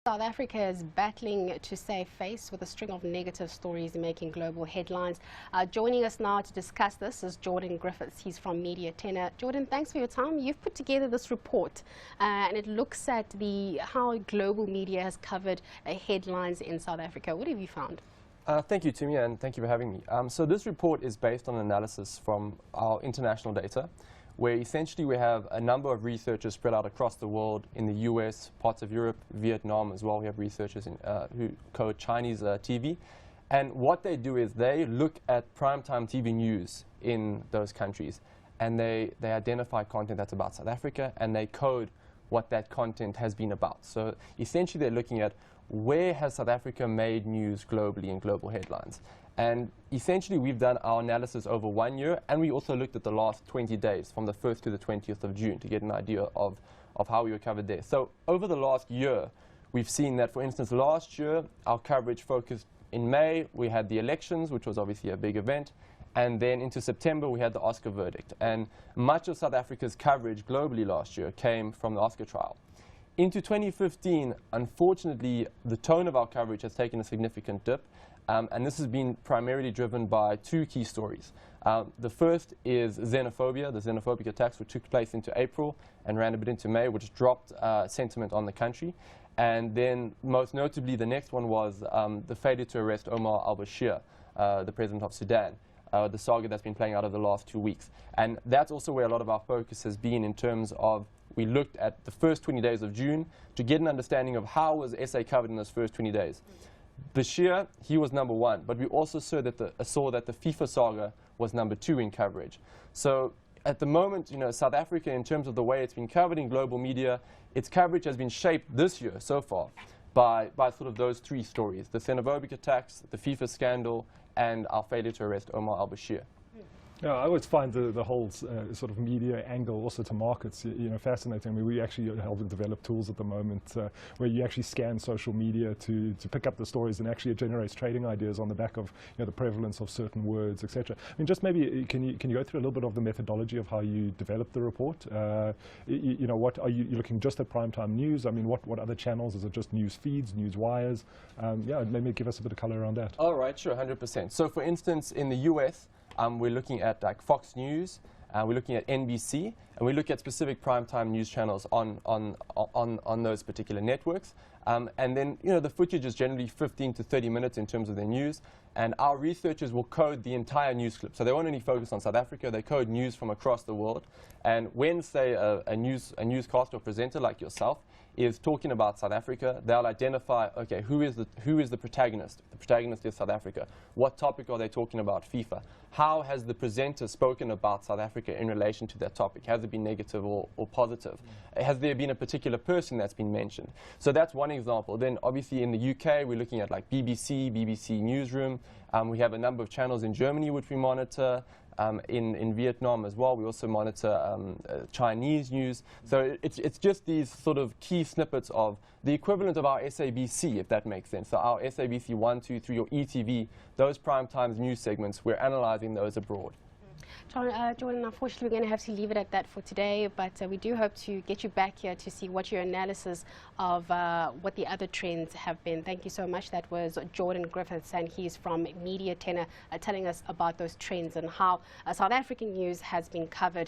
South Africa is battling to save face with a string of negative stories making global headlines. Joining us now to discuss this is Jordan Griffiths. He's from Media Tenor. Jordan, thanks for your time. You've put together this report and it looks at how global media has covered headlines in South Africa. What have you found? Thank you, Tumi, and thank you for having me. So this report is based on analysis from our international data, where essentially we have a number of researchers spread out across the world, in the US, parts of Europe, Vietnam as well. We have researchers who code Chinese TV. And what they do is they look at primetime TV news in those countries, and they identify content that's about South Africa, and they code what that content has been about. So essentially they're looking at where has South Africa made news globally in global headlines. And essentially, we've done our analysis over 1 year, and we also looked at the last 20 days, from the 1st to the 20th of June, to get an idea of how we were covered there. So over the last year, we've seen that, for instance, last year, our coverage focused in May. We had the elections, which was obviously a big event. And then into September, we had the Oscar verdict. And much of South Africa's coverage globally last year came from the Oscar trial. Into 2015, unfortunately, the tone of our coverage has taken a significant dip. And this has been primarily driven by two key stories. The first is xenophobia, the xenophobic attacks, which took place into April and ran a bit into May, which dropped sentiment on the country. And then most notably, the next one was the failure to arrest Omar al-Bashir, the president of Sudan, the saga that's been playing out over the last 2 weeks. And that's also where a lot of our focus has been, in terms of we looked at the first 20 days of June to get an understanding of how was SA covered in those first 20 days. Bashir, he was #1, but we also saw that the FIFA saga was #2 in coverage. So at the moment, South Africa, in terms of the way it's been covered in global media, its coverage has been shaped this year so far by sort of those three stories: the xenophobic attacks, the FIFA scandal, and our failure to arrest Omar al-Bashir. Yeah, I always find the whole sort of media angle also to markets, fascinating. I mean, we actually help develop tools at the moment where you actually scan social media to pick up the stories, and actually it generates trading ideas on the back of the prevalence of certain words, etc. I mean, just maybe can you go through a little bit of the methodology of how you developed the report? What are you looking just at primetime news? I mean, what other channels? Is it just news feeds, news wires? Yeah, maybe give us a bit of color around that. All right, sure, 100%. So, for instance, in the US. We're looking at like Fox News, we're looking at NBC, and we look at specific primetime news channels on those particular networks. And then, the footage is generally 15 to 30 minutes in terms of their news. And our researchers will code the entire news clip. So they won't only focus on South Africa, they code news from across the world. And when, say, a newscaster or presenter like yourself is talking about South Africa, they'll identify, okay, who is the protagonist? The protagonist is South Africa. What topic are they talking about? FIFA. How has the presenter spoken about South Africa in relation to that topic? Has it been negative or positive? Has there been a particular person that's been mentioned? So that's one example. Then obviously in the UK, we're looking at like BBC Newsroom. We have a number of channels in Germany which we monitor. In Vietnam as well, we also monitor Chinese news. So it's just these sort of key snippets of the equivalent of our SABC, if that makes sense. So our SABC 1, 2, 3, or ETV, those prime news segments, we're analyzing those abroad. Jordan, unfortunately, we're going to have to leave it at that for today, but we do hope to get you back here to see what your analysis of what the other trends have been. Thank you so much. That was Jordan Griffiths, and he's from Media Tenor, telling us about those trends and how South African news has been covered.